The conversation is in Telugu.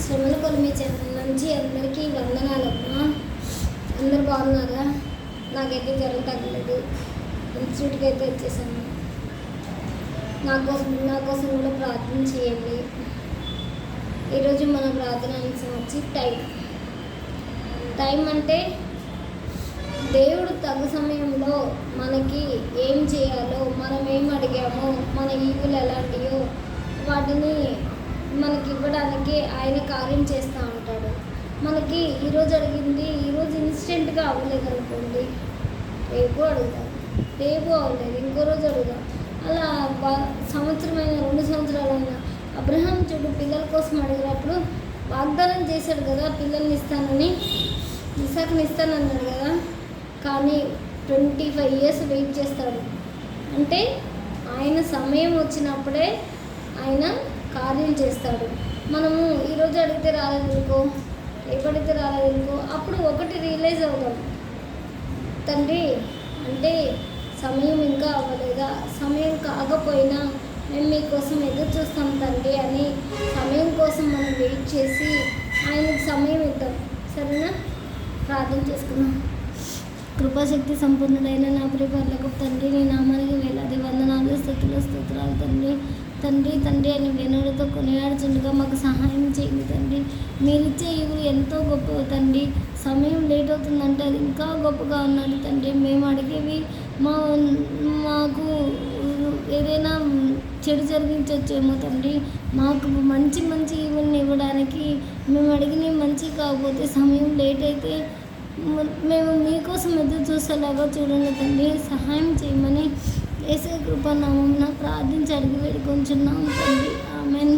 శ్రమల కొలిమి ఛానల్ నుంచి అందరికీ వందనాలమ్మా. అందరు బాగున్నారా? నాకైతే జ్వరం తగ్గలేదు. ఇన్స్టిట్యూట్కి అయితే వచ్చేసాను. నా కోసం కూడా ప్రార్థన చేయండి. ఈరోజు మన ప్రార్థన అంశం వచ్చి టైం అంటే దేవుడు తగు సమయంలో మనకి ఏం చేయాలో, మనం ఏం అడిగామో, మన ఈవులు ఎలాంటియో వాటిని మనకి ఇవ్వడానికి ఆయన కార్యం చేస్తూ ఉంటాడు. మనకి ఈరోజు అడిగింది ఈరోజు ఇన్స్టెంట్గా అవ్వలేదు అనుకోండి, రేపు అడుగుతాం, రేపు అవ్వలేదు ఇంకో రోజు అడుగుదాం. అలా సంవత్సరమైన 2 సంవత్సరాలైనా అబ్రహాం చూడు పిల్లల కోసం అడిగినప్పుడు వాగ్దానం చేశాడు కదా, పిల్లల్ని ఇస్తానని, ఇసాకుని ఇస్తానన్నాడు కదా. కానీ 25 years వెయిట్ చేస్తాడు. అంటే ఆయన సమయం వచ్చినప్పుడే ఆయన కార్యం చేస్తాడు. మనము ఈరోజు అడిగితే రాలేదనుకో, రేపడితే రాలేదనుకో, అప్పుడు ఒకటి రియలైజ్ అవుతాం, తండ్రి అంటే సమయం ఇంకా అవ్వలేదా, సమయం కాకపోయినా మేము మీకోసం ఎదురు చూస్తాం తండ్రి అని సమయం కోసం మనం వెయిట్ చేసి ఆయనకు సమయం ఇద్దాం. సరేనా? ప్రార్థన చేసుకుందాం. కృపాశక్తి సంపన్నుడైన నా ప్రియపరులకు తండ్రి, నీ నామానికి వేలాది వందనాలు, స్తోత్రాలు తండ్రి. తండ్రి అని వెనుడితో కొనియాడుచుండగా మాకు సహాయం చేయండి తండ్రి. మీరిచ్చే ఇవి ఎంతో గొప్ప తండ్రి. సమయం లేట్ అవుతుందంటే అది ఇంకా గొప్పగా ఉన్నాడు తండ్రి. మేము అడిగేవి మాకు ఏదైనా చెడు జరిగించవచ్చేమో తండ్రి. మాకు మంచి ఈవుల్ని ఇవ్వడానికి మేము అడిగినవి మంచి కాకపోతే, సమయం లేట్ అయితే మేము మీకోసం ఎదురు చూసేలాగా చూడండి తండ్రి. సహాయం చేయమని యేసు కృపానామమున ప్రార్థించి అడిగి వేడుకొంచున్నాము తండ్రి. ఆమేన్.